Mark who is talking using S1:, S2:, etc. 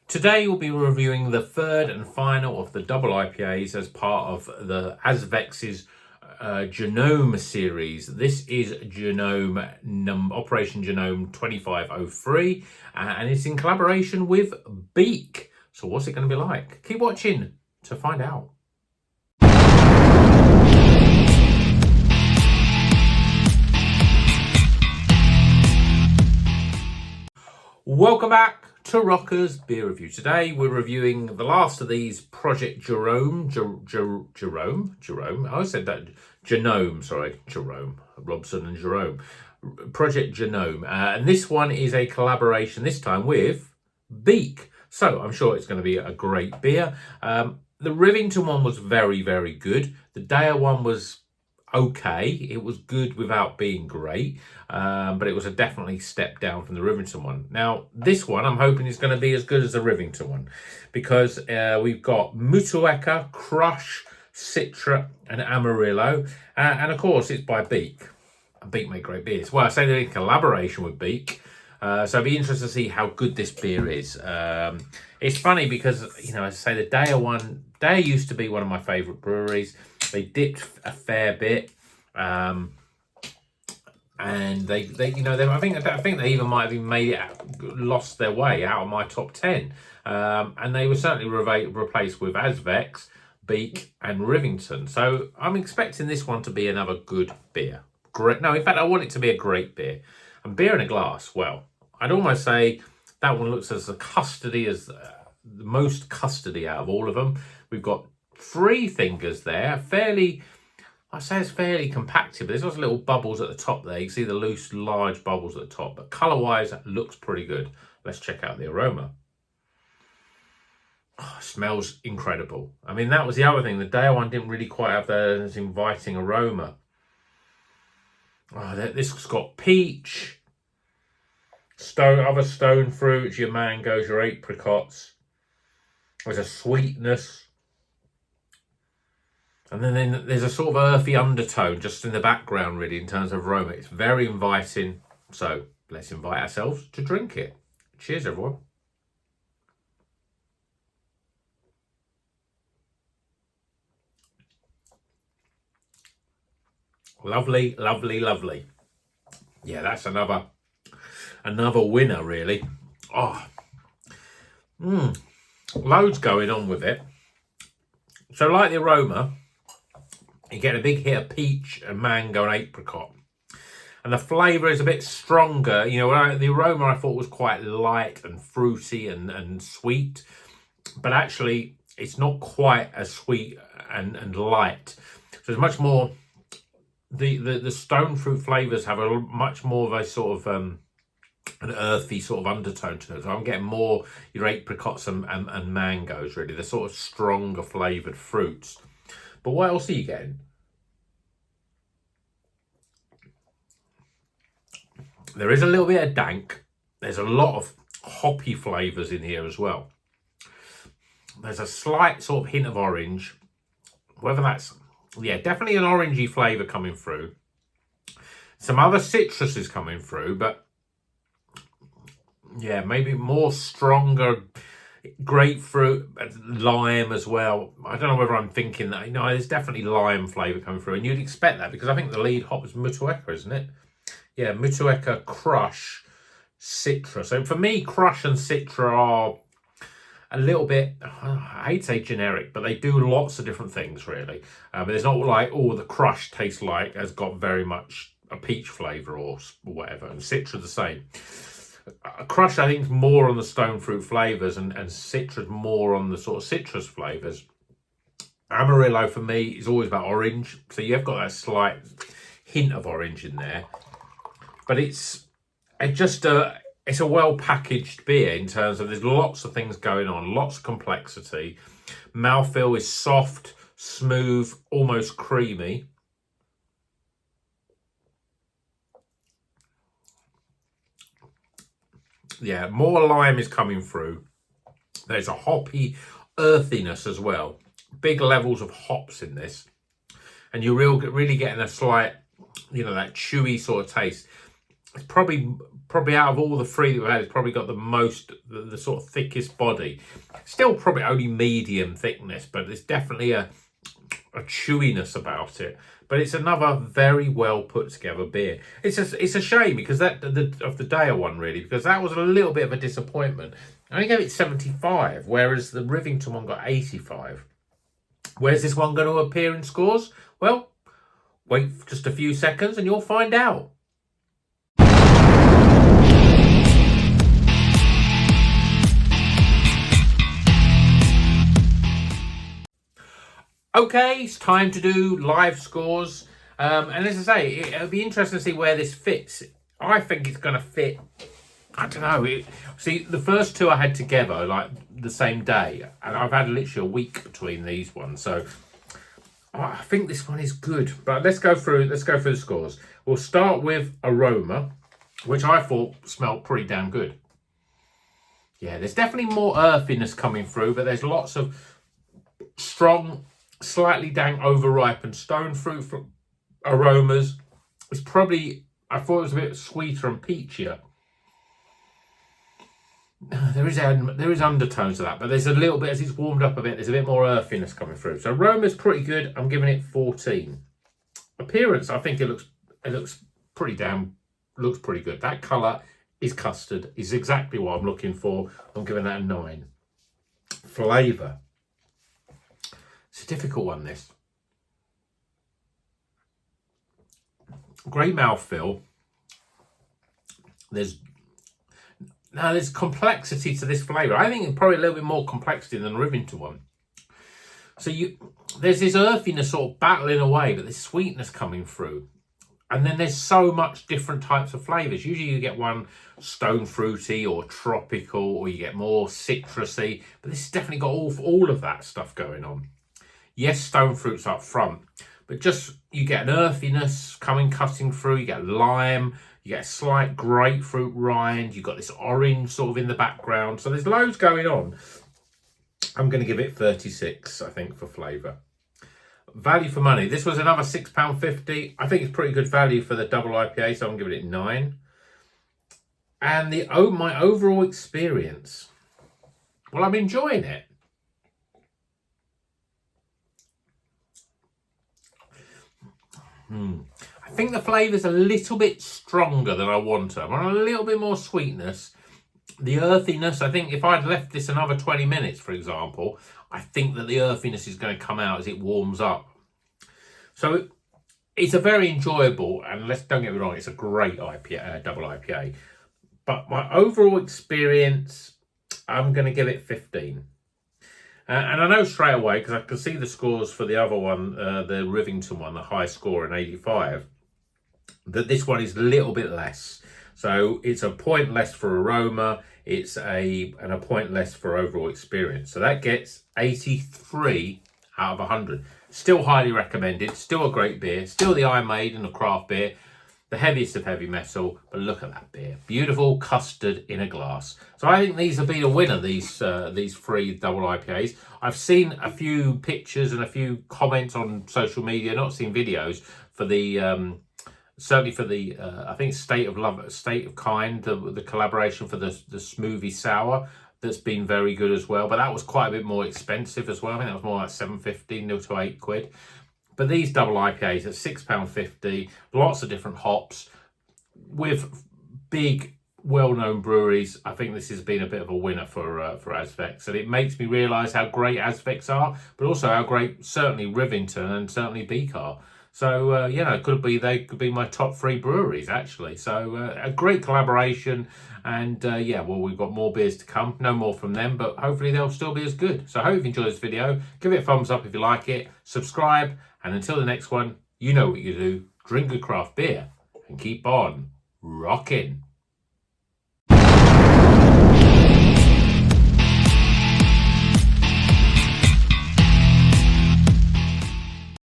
S1: Today we'll be reviewing the third and final of the double IPAs as part of the Azvex's Genome series. This is Operation Genome 2503 and it's in collaboration with Beak. So what's it going to be like? Keep watching to find out. Welcome back to Rocker's Beer Review. Today we're reviewing the last of these Project Jerome. I said that Genome, sorry, Jerome, Robson and Jerome. Project Genome. And this one is a collaboration, this time with Beak. So I'm sure it's going to be a great beer. The Rivington one was very, very good. The Daya one was okay. It was good without being great, but it was a definitely step down from the Rivington one. Now, this one I'm hoping is going to be as good as the Rivington one because we've got Motueka, Crush, Citra and Amarillo, and of course it's by Beak. Beak make great beers. Well, I say they're in collaboration with Beak, so I'd be interested to see how good this beer is. It's funny because, you know, as I say, the Daya used to be one of my favourite breweries. They dipped a fair bit, and I think they even might have even made it lost their way out of my top 10, and they were certainly replaced with Azvex, Beak, and Rivington. So I'm expecting this one to be another good beer. Great. No, in fact, I want it to be a great beer. And beer in a glass. Well, I'd almost say that one looks as the most custody out of all of them. We've got 3 fingers there, I'd say it's fairly compacted, but there's also little bubbles at the top there. You can see the loose, large bubbles at the top, but colour-wise, it looks pretty good. Let's check out the aroma. Oh, smells incredible. I mean, that was the other thing. The Daya one didn't really quite have that inviting aroma. Oh, this has got peach, other stone fruits, your mangoes, your apricots. There's a sweetness. And then there's a sort of earthy undertone just in the background, really, in terms of aroma. It's very inviting. So let's invite ourselves to drink it. Cheers, everyone. Lovely, lovely, lovely. Yeah, that's another winner, really. Oh, loads going on with it. So like the aroma, you get a big hit of peach and mango and apricot. And the flavour is a bit stronger. You know, the aroma I thought was quite light and fruity and sweet. But actually, it's not quite as sweet and light. So it's much more... The stone fruit flavours have a much more of a sort of... an earthy sort of undertone to it. So I'm getting more your apricots and mangoes, really. The sort of stronger flavoured fruits. But what else are you getting? There is a little bit of dank. There's a lot of hoppy flavours in here as well. There's a slight sort of hint of orange. Whether that's... yeah, definitely an orangey flavour coming through. Some other citrus is coming through, but yeah, maybe more stronger grapefruit, lime as well. I don't know whether I'm thinking that. You know, there's definitely lime flavour coming through, and you'd expect that because I think the lead hop is Motueka, isn't it? Yeah, Motueka, Crush, Citra. So for me, Crush and Citra are a little bit, I hate to say generic, but they do lots of different things, really. But it's not like, oh, the Crush tastes like has got very much a peach flavour or whatever, and Citra the same. Crush, I think, is more on the stone fruit flavours, and Citra's more on the sort of citrus flavours. Amarillo, for me, is always about orange. So you've got that slight hint of orange in there. But it's a well-packaged beer in terms of there's lots of things going on, lots of complexity. Mouthfeel is soft, smooth, almost creamy. Yeah, more lime is coming through. There's a hoppy earthiness as well. Big levels of hops in this. And you're really getting a slight, you know, that chewy sort of taste. It's probably probably out of all the three that we've had, it's probably got the most, the sort of thickest body. Still probably only medium thickness, but there's definitely a chewiness about it. But it's another very well put together beer. It's a shame because of the Daya one, really, because that was a little bit of a disappointment. I only gave it 75, whereas the Rivington one got 85. Where's this one going to appear in scores? Well, wait for just a few seconds and you'll find out. Okay, it's time to do live scores. And as I say, it'll be interesting to see where this fits. I think it's going to fit. I don't know. See, the first two I had together, like the same day, and I've had literally a week between these ones. So I think this one is good. But let's go through the scores. We'll start with aroma, which I thought smelled pretty damn good. Yeah, there's definitely more earthiness coming through, but there's lots of strong, slightly dank, overripened stone fruit aromas. It's probably, I thought it was a bit sweeter and peachier. There is undertones to that, but there's a little bit, as it's warmed up a bit, there's a bit more earthiness coming through. So aroma's pretty good. I'm giving it 14. Appearance, I think it looks pretty good. That colour is custard, is exactly what I'm looking for. I'm giving that a 9. Flavour. It's a difficult one, this. Great mouthfeel. There's complexity to this flavour. I think it's probably a little bit more complexity than the Rivington one. So there's this earthiness sort of battling away, but there's sweetness coming through. And then there's so much different types of flavours. Usually you get one stone fruity or tropical, or you get more citrusy. But this has definitely got all of that stuff going on. Yes, stone fruit's up front, but just you get an earthiness cutting through. You get lime, you get a slight grapefruit rind. You've got this orange sort of in the background. So there's loads going on. I'm going to give it 36, I think, for flavour. Value for money. This was another £6.50. I think it's pretty good value for the double IPA, so I'm giving it 9. And my overall experience. Well, I'm enjoying it. I think the flavour's a little bit stronger than I want. I want a little bit more sweetness. The earthiness, I think if I'd left this another 20 minutes, for example, I think that the earthiness is going to come out as it warms up. So it's a very enjoyable, and don't get me wrong, it's a great IPA, double IPA. But my overall experience, I'm going to give it 15. And I know straight away, because I can see the scores for the other one, the Rivington one, the high score in 85, that this one is a little bit less. So it's a point less for aroma, it's a point less for overall experience. So that gets 83 out of 100. Still highly recommended, still a great beer, still the Iron Maiden of craft beer, the heaviest of heavy metal, but look at that beer. Beautiful custard in a glass. So I think these have been a winner, these 3 double IPAs. I've seen a few pictures and a few comments on social media, not seen videos, for the, certainly for the, I think State of Kind, the collaboration for the smoothie sour. That's been very good as well, but that was quite a bit more expensive as well. I think that was more like £7.50, nil to £8. But these double IPAs at £6.50, lots of different hops with big, well-known breweries. I think this has been a bit of a winner for Azvex, and it makes me realise how great Azvex are, but also how great certainly Rivington and certainly Beak are. So they could be my top 3 breweries actually. So a great collaboration, and we've got more beers to come. No more from them, but hopefully they'll still be as good. So I hope you've enjoyed this video. Give it a thumbs up if you like it. Subscribe. And until the next one, you know what you do. Drink good craft beer and keep on rocking.